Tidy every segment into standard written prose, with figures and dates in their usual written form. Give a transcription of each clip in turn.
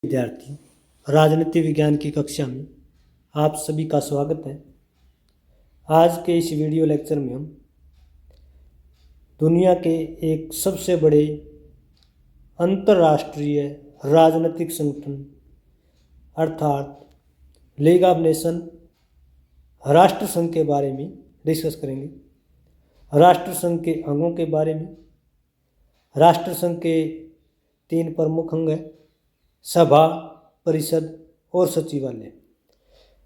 विद्यार्थी राजनीति विज्ञान की कक्षा में आप सभी का स्वागत है। आज के इस वीडियो लेक्चर में हम दुनिया के एक सबसे बड़े अंतर्राष्ट्रीय राजनीतिक संगठन अर्थात लीग ऑफ नेशन राष्ट्र संघ के बारे में डिस्कस करेंगे। राष्ट्र संघ के अंगों के बारे में। राष्ट्र संघ के 3 प्रमुख अंग हैं, सभा, परिषद और सचिवालय।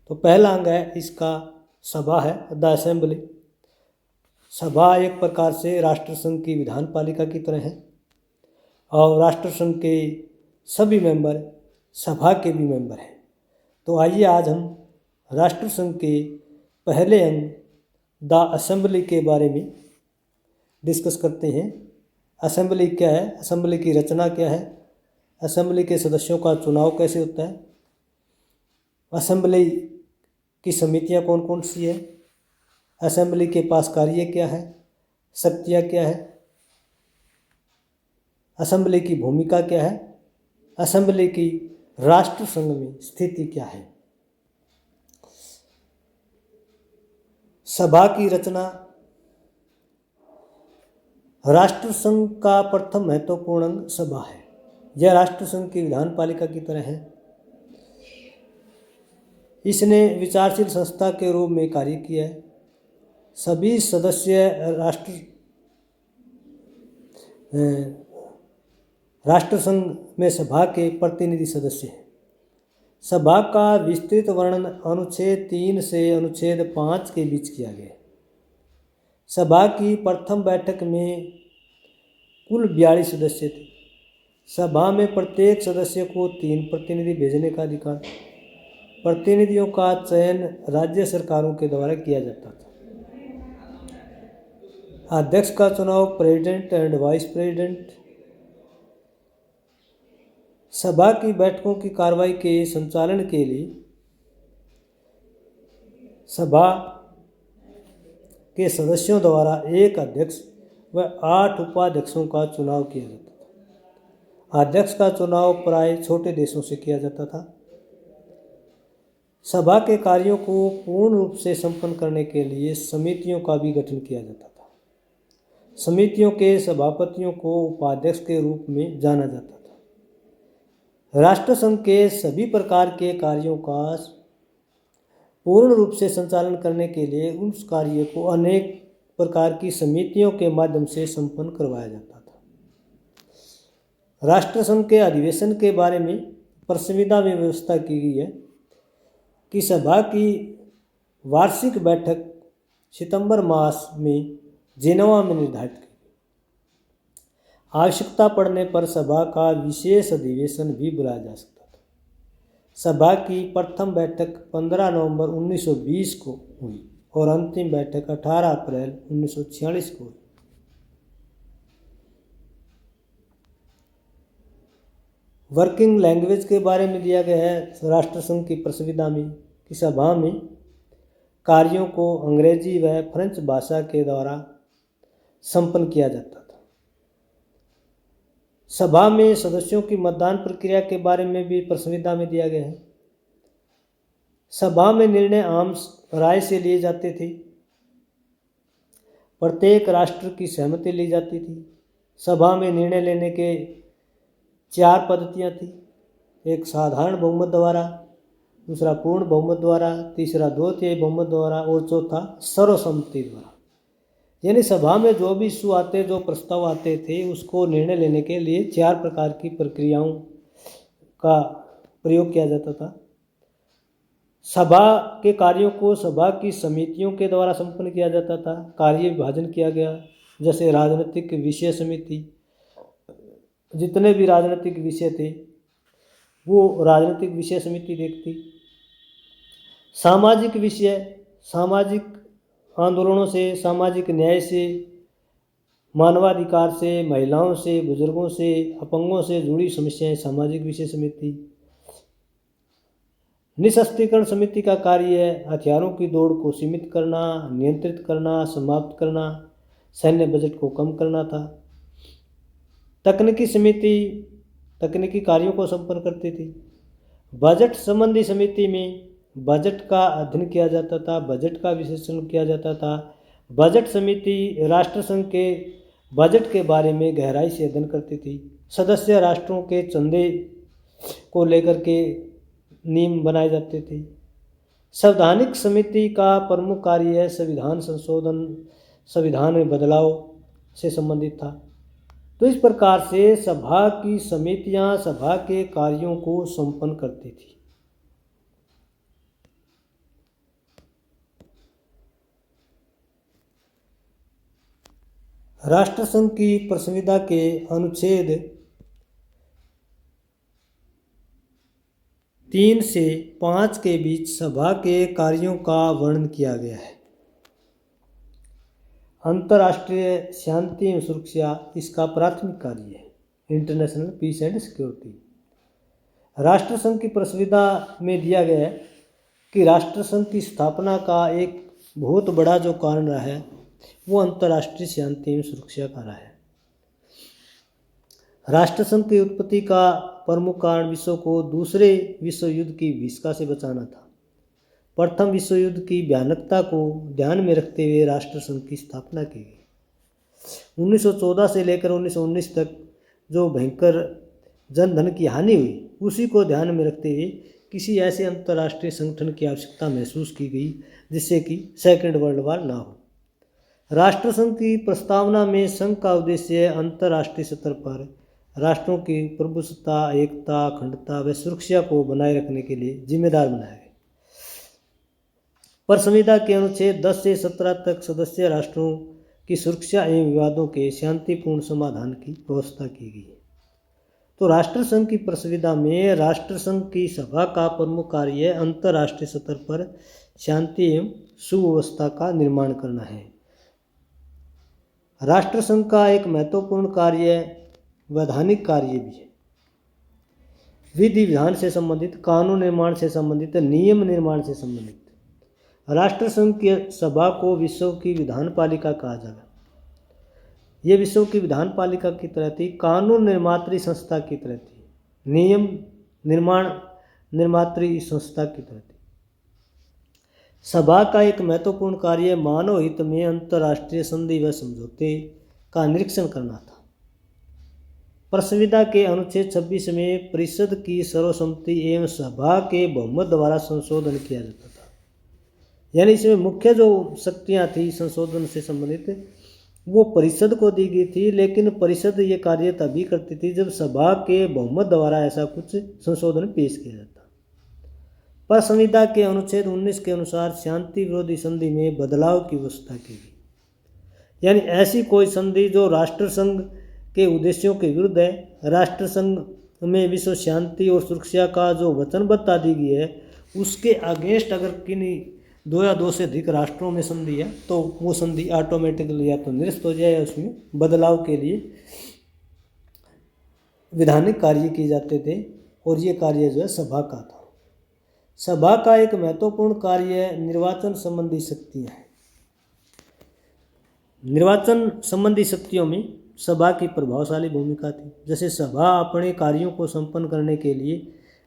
तो पहला अंग है इसका सभा है, द असेंबली। सभा एक प्रकार से राष्ट्र संघ की विधान पालिका की तरह है और राष्ट्र संघ के सभी मेंबर सभा के भी मेंबर हैं। तो आइए आज हम राष्ट्र संघ के पहले अंग द असेंबली के बारे में डिस्कस करते हैं। असेंबली क्या है, असेंबली की रचना क्या है, असेंबली के सदस्यों का चुनाव कैसे होता है, असेंबली की समितियां कौन कौन सी है, असेंबली के पास कार्य क्या है, शक्तियाँ क्या है, असेंबली की भूमिका क्या है, असेंबली की राष्ट्र संघ में स्थिति क्या है। सभा की रचना। राष्ट्र संघ का प्रथम महत्वपूर्ण अंग सभा है। यह राष्ट्र संघ की विधान पालिका की तरह है। इसने विचारशील संस्था के रूप में कार्य किया है। सभी सदस्य राष्ट्र संघ में सभा के प्रतिनिधि सदस्य हैं। सभा का विस्तृत वर्णन अनुच्छेद 3 से अनुच्छेद 5 के बीच किया गया है। सभा की प्रथम बैठक में कुल 42 सदस्य थे। सभा में प्रत्येक सदस्य को 3 प्रतिनिधि भेजने का अधिकार। प्रतिनिधियों का चयन राज्य सरकारों के द्वारा किया जाता था। अध्यक्ष का चुनाव प्रेसिडेंट एंड वाइस प्रेसिडेंट। सभा की बैठकों की कार्रवाई के संचालन के लिए सभा के सदस्यों द्वारा एक अध्यक्ष व 8 उपाध्यक्षों का चुनाव किया जाता था। अध्यक्ष का चुनाव प्राय छोटे देशों से किया जाता था। सभा के कार्यों को पूर्ण रूप से संपन्न करने के लिए समितियों का भी गठन किया जाता था। समितियों के सभापतियों को उपाध्यक्ष के रूप में जाना जाता था। राष्ट्र संघ के सभी प्रकार के कार्यों का पूर्ण रूप से संचालन करने के लिए उस कार्य को अनेक प्रकार की समितियों के माध्यम से संपन्न करवाया जाता था। राष्ट्र संघ के अधिवेशन के बारे में संविधा में व्यवस्था की गई है कि सभा की वार्षिक बैठक सितंबर मास में जिनेवा में निर्धारित की। आवश्यकता पड़ने पर सभा का विशेष अधिवेशन भी बुलाया जा सकता था। सभा की प्रथम बैठक 15 नवंबर 1920 को हुई और अंतिम बैठक 18 अप्रैल 1946 को हुई। वर्किंग लैंग्वेज के बारे में दिया गया है राष्ट्र संघ की संविधा में कि सभा में कार्यों को अंग्रेजी व फ्रेंच भाषा के द्वारा संपन्न किया जाता था। सभा में सदस्यों की मतदान प्रक्रिया के बारे में भी संविधा में दिया गया है। सभा में निर्णय आम राय से लिए जाते थे। प्रत्येक राष्ट्र की सहमति ली जाती थी। सभा में निर्णय लेने के 4 पद्धतियाँ थी। एक साधारण बहुमत द्वारा, दूसरा पूर्ण बहुमत द्वारा, तीसरा 2/3 बहुमत द्वारा और चौथा सर्वसम्मति द्वारा। यानी सभा में जो भी इशू आते, जो प्रस्ताव आते थे, उसको निर्णय लेने के लिए 4 प्रकार की प्रक्रियाओं का प्रयोग किया जाता था। सभा के कार्यों को सभा की समितियों के द्वारा संपन्न किया जाता था। कार्य विभाजन किया गया, जैसे राजनीतिक विषय समिति। जितने भी राजनीतिक विषय थे वो राजनीतिक विषय समिति देखती। सामाजिक विषय, सामाजिक आंदोलनों से, सामाजिक न्याय से, मानवाधिकार से, महिलाओं से, बुजुर्गों से, अपंगों से जुड़ी समस्याएं सामाजिक विषय समिति। निशस्त्रीकरण समिति का कार्य है हथियारों की दौड़ को सीमित करना, नियंत्रित करना, समाप्त करना, सैन्य बजट को कम करना था। तकनीकी समिति तकनीकी कार्यों को संपन्न करती थी। बजट संबंधी समिति में बजट का अध्ययन किया जाता था, बजट का विश्लेषण किया जाता था। बजट समिति राष्ट्रसंघ के बजट के बारे में गहराई से अध्ययन करती थी। सदस्य राष्ट्रों के चंदे को लेकर के नियम बनाए जाते थे। संवैधानिक समिति का प्रमुख कार्य संविधान संशोधन, संविधान में बदलाव से संबंधित था। तो इस प्रकार से सभा की समितियां सभा के कार्यों को संपन्न करती थी। राष्ट्रसंघ की प्रसंविधा के अनुच्छेद 3 से 5 के बीच सभा के कार्यों का वर्णन किया गया है। अंतर्राष्ट्रीय शांति एवं सुरक्षा इसका प्राथमिक कार्य है, इंटरनेशनल पीस एंड सिक्योरिटी। राष्ट्रसंघ की प्रसंविधा में दिया गया है कि राष्ट्रसंघ की स्थापना का एक बहुत बड़ा जो कारण रहा है वो अंतर्राष्ट्रीय शांति एवं सुरक्षा का रहा है। राष्ट्रसंघ की उत्पत्ति का प्रमुख कारण विश्व को दूसरे विश्व युद्ध की भीषका से बचाना था। प्रथम विश्व युद्ध की भयानकता को ध्यान में रखते हुए राष्ट्रसंघ की स्थापना की गई। 1914 से लेकर 1919 तक जो भयंकर जनधन की हानि हुई उसी को ध्यान में रखते हुए किसी ऐसे अंतर्राष्ट्रीय संगठन की आवश्यकता महसूस की गई जिससे कि सेकेंड वर्ल्ड वॉर ना हो। राष्ट्रसंघ की प्रस्तावना में संघ का उद्देश्य अंतर्राष्ट्रीय स्तर पर राष्ट्रों की प्रभुसत्ता, एकता, अखंडता व सुरक्षा को बनाए रखने के लिए जिम्मेदार बनाया गया। प्रसंविधा के अनुच्छेद 10 से 17 तक सदस्य राष्ट्रों की सुरक्षा एवं विवादों के शांतिपूर्ण समाधान की व्यवस्था की गई है। तो राष्ट्रसंघ की प्रसंविधा में राष्ट्रसंघ की सभा का प्रमुख कार्य अंतर्राष्ट्रीय स्तर पर शांति एवं सुव्यवस्था का निर्माण करना है। राष्ट्रसंघ का एक महत्वपूर्ण कार्य वैधानिक कार्य भी है। विधि विधान से संबंधित, कानून निर्माण से संबंधित, नियम निर्माण से संबंधित राष्ट्रसंघ की सभा को विश्व की विधान पालिका कहा जाता है। ये विश्व की विधान पालिका की तरह थी, कानून निर्मात्री संस्था की तरह थी, नियम निर्माण निर्मात्री संस्था की तरह थी। सभा का एक महत्वपूर्ण कार्य मानव हित में अंतर्राष्ट्रीय संधि व समझौते का निरीक्षण करना था। प्रसंविधा के अनुच्छेद 26 में परिषद की सर्वसम्मति एवं सभा के बहुमत द्वारा संशोधन किया जाता था। यानी इसमें मुख्य जो शक्तियाँ थी संशोधन से संबंधित वो परिषद को दी गई थी, लेकिन परिषद ये कार्य तभी करती थी जब सभा के बहुमत द्वारा ऐसा कुछ संशोधन पेश किया जाता। प्रसंविधा के अनुच्छेद 19 के अनुसार शांति विरोधी संधि में बदलाव की व्यवस्था की गई। यानी ऐसी कोई संधि जो राष्ट्रसंघ के उद्देश्यों के विरुद्ध है, राष्ट्रसंघ में विश्व शांति और सुरक्षा का जो वचनबद्धता दी गई है उसके अगेंस्ट अगर किन्हीं 2 या 2 से अधिक राष्ट्रों में संधि है तो वो संधि ऑटोमेटिकली या तो निरस्त हो जाए या उसमें बदलाव के लिए विधानिक कार्य किए जाते थे। और ये कार्य जो है सभा का था। सभा का एक महत्वपूर्ण कार्य निर्वाचन संबंधी शक्तियाँ हैं। निर्वाचन संबंधी शक्तियों में सभा की प्रभावशाली भूमिका थी। जैसे सभा अपने कार्यों को संपन्न करने के लिए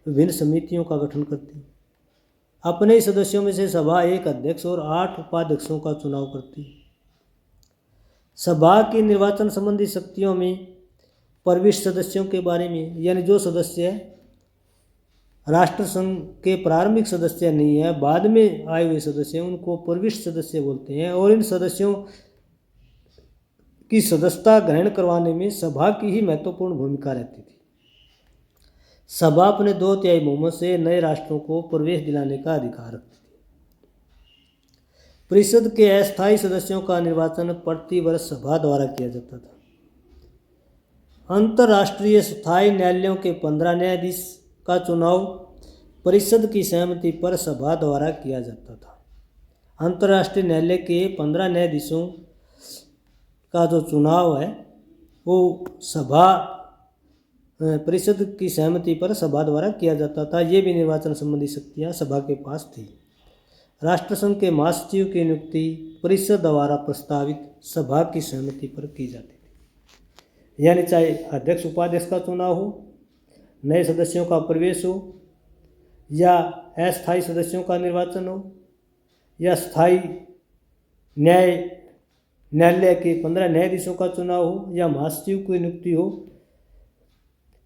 विभिन्न समितियों का गठन करती है। अपने सदस्यों में से सभा एक अध्यक्ष और 8 उपाध्यक्षों का चुनाव करती है। सभा की निर्वाचन संबंधी शक्तियों में प्रविष्ट सदस्यों के बारे में, यानी जो सदस्य राष्ट्रसंघ के प्रारंभिक सदस्य नहीं है, बाद में आए हुए सदस्य हैं, उनको प्रविष्ट सदस्य बोलते हैं। और इन सदस्यों की सदस्यता ग्रहण करवाने में सभा की ही महत्वपूर्ण भूमिका रहती थी। सभा अपने 2/3 बहुमत से नए राष्ट्रों को प्रवेश दिलाने का अधिकार रखती थी। परिषद के अस्थायी सदस्यों का निर्वाचन प्रति वर्ष सभा द्वारा किया जाता था। अंतर्राष्ट्रीय स्थायी न्यायालयों के 15 न्यायाधीश का चुनाव परिषद की सहमति पर सभा द्वारा किया जाता था। अंतर्राष्ट्रीय न्यायालय के 15 न्यायाधीशों का जो चुनाव है वो सभा परिषद की सहमति पर सभा द्वारा किया जाता था। ये भी निर्वाचन संबंधी शक्तियाँ सभा के पास थी। राष्ट्रसंघ के महासचिव की नियुक्ति परिषद द्वारा प्रस्तावित सभा की सहमति पर की जाती थी। यानी चाहे अध्यक्ष उपाध्यक्ष का चुनाव हो, नए सदस्यों का प्रवेश हो, या अस्थायी सदस्यों का निर्वाचन हो, या स्थायी न्यायालय के 15 न्यायाधीशों का चुनाव हो, या महासचिव की नियुक्ति हो।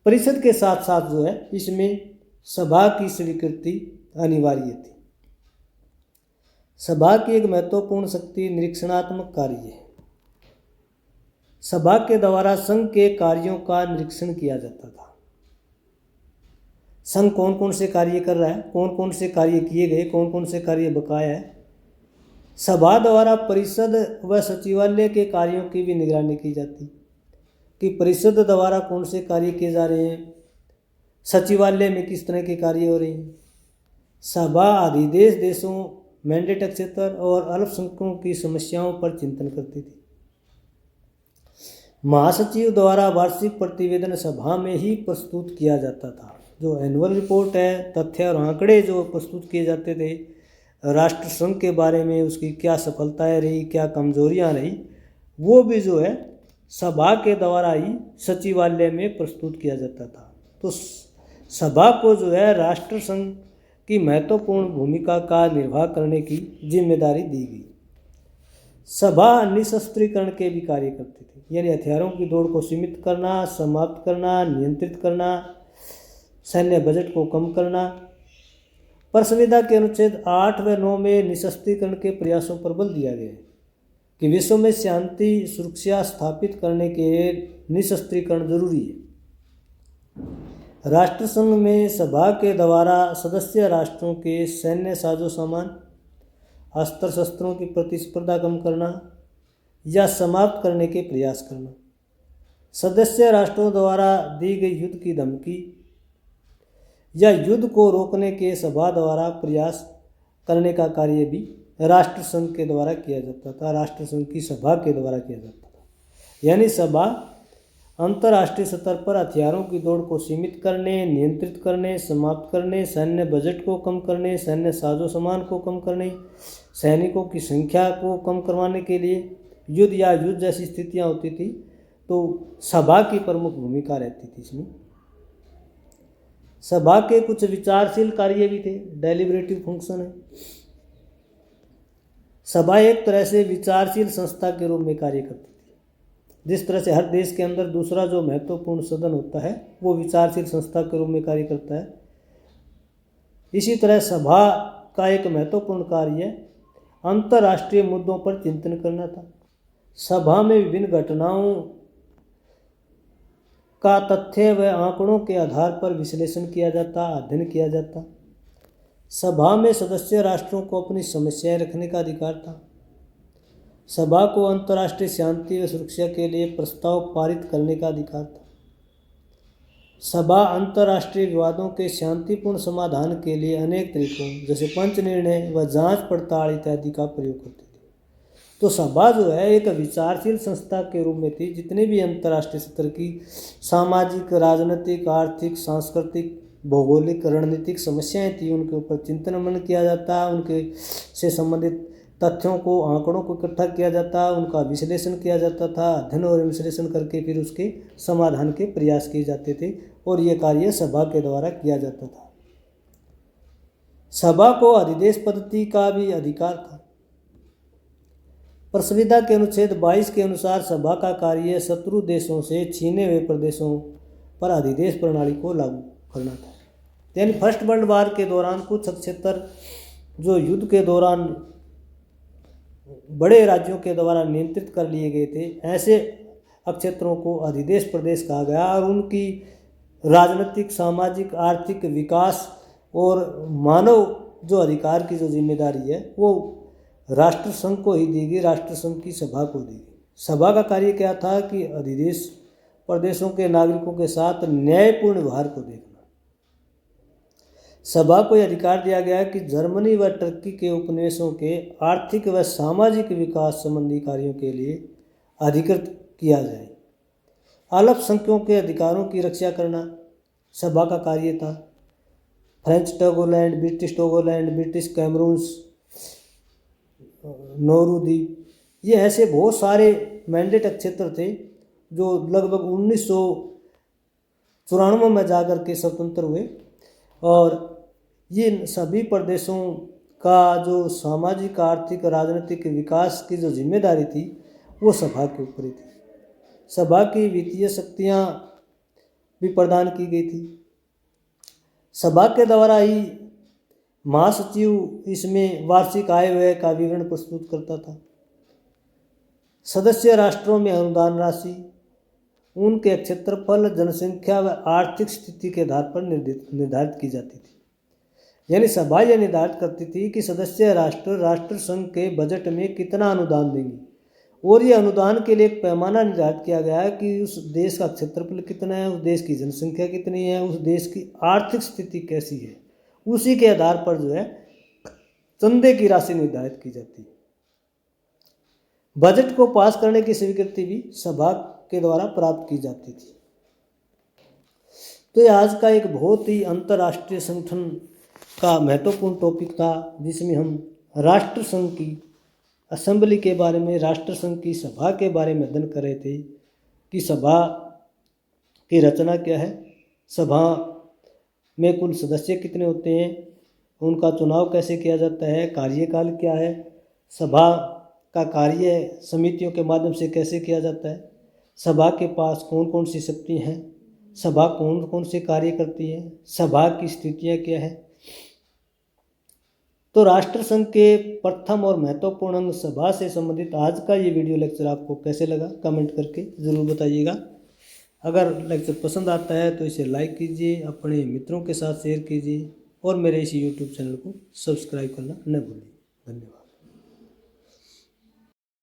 परिषद के साथ साथ जो है इसमें सभा की स्वीकृति अनिवार्य थी। सभा की एक महत्वपूर्ण शक्ति निरीक्षणात्मक कार्य है। सभा के द्वारा संघ के कार्यों का निरीक्षण किया जाता था। संघ कौन कौन से कार्य कर रहा है, कौन कौन से कार्य किए गए, कौन कौन से कार्य बकाया है। सभा द्वारा परिषद व सचिवालय के कार्यों की भी निगरानी की जाती कि परिषद द्वारा कौन से कार्य किए जा रहे हैं, सचिवालय में किस तरह के कार्य हो रहे हैं। सभा अधिदेश देशों, मैंडेट क्षेत्र और अल्पसंख्यकों की समस्याओं पर चिंतन करती थी। महासचिव द्वारा वार्षिक प्रतिवेदन सभा में ही प्रस्तुत किया जाता था। जो एनुअल रिपोर्ट है, तथ्य और आंकड़े जो प्रस्तुत किए जाते थे राष्ट्रसंघ के बारे में, उसकी क्या सफलताएं रही, क्या कमजोरियां रही, वो भी जो है सभा के द्वारा ही सचिवालय में प्रस्तुत किया जाता था। तो सभा को जो है राष्ट्रसंघ की महत्वपूर्ण भूमिका का निर्वाह करने की जिम्मेदारी दी गई। सभा निशस्त्रीकरण के भी कार्य करती थी, यानी हथियारों की दौड़ को सीमित करना, समाप्त करना, नियंत्रित करना, सैन्य बजट को कम करना। पर संविधान के अनुच्छेद 8 व 9 में निशस्त्रीकरण के प्रयासों पर बल दिया गया है कि विश्व में शांति सुरक्षा स्थापित करने के लिए निशस्त्रीकरण जरूरी है। राष्ट्रसंघ में सभा के द्वारा सदस्य राष्ट्रों के सैन्य साजो सामान, अस्त्र शस्त्रों की प्रतिस्पर्धा कम करना या समाप्त करने के प्रयास करना, सदस्य राष्ट्रों द्वारा दी गई युद्ध की धमकी या युद्ध को रोकने के सभा द्वारा प्रयास करने का कार्य भी राष्ट्रसंघ के द्वारा किया जाता था, राष्ट्रसंघ की सभा के द्वारा किया जाता था। यानी सभा अंतर्राष्ट्रीय स्तर पर हथियारों की दौड़ को सीमित करने, नियंत्रित करने, समाप्त करने, सैन्य बजट को कम करने, सैन्य साजो सामान को कम करने, सैनिकों की संख्या को कम करवाने के लिए युद्ध या युद्ध जैसी स्थितियां होती थी तो सभा की प्रमुख भूमिका रहती थी इसमें। सभा के कुछ विचारशील कार्य भी थे, डेलिब्रेटिव फंक्शन है। सभा एक तरह से विचारशील संस्था के रूप में कार्य करती थी। जिस तरह से हर देश के अंदर दूसरा जो महत्वपूर्ण सदन होता है वो विचारशील संस्था के रूप में कार्य करता है, इसी तरह सभा का एक महत्वपूर्ण कार्य अंतर्राष्ट्रीय मुद्दों पर चिंतन करना था। सभा में विभिन्न घटनाओं का तथ्य व आंकड़ों के आधार पर विश्लेषण किया जाता, अध्ययन किया जाता। सभा में सदस्य राष्ट्रों को अपनी समस्याएं रखने का अधिकार था। सभा को अंतर्राष्ट्रीय शांति व सुरक्षा के लिए प्रस्ताव पारित करने का अधिकार था। सभा अंतर्राष्ट्रीय विवादों के शांतिपूर्ण समाधान के लिए अनेक तरीकों जैसे पंच निर्णय व जांच पड़ताल इत्यादि का प्रयोग करती थी। तो सभा जो है एक विचारशील संस्था के रूप में थी। जितने भी अंतर्राष्ट्रीय स्तर की सामाजिक, राजनीतिक, आर्थिक, सांस्कृतिक, भौगोलिक, रणनीतिक समस्याएं थी उनके ऊपर चिंतन मनन किया जाता, उनके से संबंधित तथ्यों को, आंकड़ों को इकट्ठा किया जाता, उनका विश्लेषण किया जाता था, अध्ययन और विश्लेषण करके फिर उसके समाधान के प्रयास किए जाते थे और ये कार्य सभा के द्वारा किया जाता था। सभा को अधिदेश पद्धति का भी अधिकार था। पर संविधान के अनुच्छेद 22 के अनुसार सभा का कार्य शत्रु देशों से छीने हुए प्रदेशों पर अधिदेश प्रणाली को लागू करना था। यानी फर्स्ट वर्ल्ड वार के दौरान कुछ क्षेत्र जो युद्ध के दौरान बड़े राज्यों के द्वारा नियंत्रित कर लिए गए थे, ऐसे क्षेत्रों को अधिदेश प्रदेश कहा गया और उनकी राजनीतिक, सामाजिक, आर्थिक विकास और मानव जो अधिकार की जो जिम्मेदारी है वो राष्ट्रसंघ को ही दी गई, राष्ट्रसंघ की सभा को दी गई। सभा का कार्य क्या था कि अधिदेश प्रदेशों के नागरिकों के साथ न्यायपूर्ण व्यवहार को देखना। सभा को यह अधिकार दिया गया कि जर्मनी व टर्की के उपनिवेशों के आर्थिक व सामाजिक विकास संबंधी कार्यों के लिए अधिकृत किया जाए। अल्पसंख्यकों के अधिकारों की रक्षा करना सभा का कार्य था। फ्रेंच टोगोलैंड, ब्रिटिश टोगोलैंड, ब्रिटिश कैमरून्स, नौरू द्वीप, ये ऐसे बहुत सारे मैंडेट क्षेत्र थे जो लगभग 1994 में जाकर के स्वतंत्र हुए और ये सभी प्रदेशों का जो सामाजिक, आर्थिक, राजनीतिक विकास की जो जिम्मेदारी थी वो सभा के ऊपर ही थी। सभा की वित्तीय शक्तियाँ भी प्रदान की गई थी। सभा के द्वारा ही महासचिव इसमें वार्षिक आय व्यय का विवरण प्रस्तुत करता था। सदस्य राष्ट्रों में अनुदान राशि उनके क्षेत्रफल, जनसंख्या व आर्थिक स्थिति के आधार पर निर्धारित की जाती थी। यानी सभा यह निर्धारित करती थी कि सदस्य राष्ट्र संघ के बजट में कितना अनुदान देंगे, और ये अनुदान के लिए एक पैमाना निर्धारित किया गया है कि उस देश का क्षेत्रफल कितना है, उस देश की जनसंख्या कितनी है, उस देश की आर्थिक स्थिति कैसी है, उसी के आधार पर जो है चंदे की राशि निर्धारित की जाती है। बजट को पास करने की स्वीकृति भी सभा के द्वारा प्राप्त की जाती थी। तो ये आज का एक बहुत ही अंतर्राष्ट्रीय संगठन का महत्वपूर्ण टॉपिक था, जिसमें हम राष्ट्र संघ की असेंबली के बारे में, राष्ट्र संघ की सभा के बारे में अध्ययन कर रहे थे कि सभा की रचना क्या है, सभा में कुल सदस्य कितने होते हैं, उनका चुनाव कैसे किया जाता है, कार्यकाल क्या है, सभा का कार्य समितियों के माध्यम से कैसे किया जाता है, सभा के पास कौन कौन सी शक्तियाँ हैं, सभा कौन कौन से कार्य करती है, सभा की स्थितियाँ क्या है। तो राष्ट्र संघ के प्रथम और महत्वपूर्ण अंग सभा से संबंधित आज का ये वीडियो लेक्चर आपको कैसे लगा कमेंट करके ज़रूर बताइएगा। अगर लेक्चर पसंद आता है तो इसे लाइक कीजिए, अपने मित्रों के साथ शेयर कीजिए और मेरे इस यूट्यूब चैनल को सब्सक्राइब करना न भूलिए। धन्यवाद।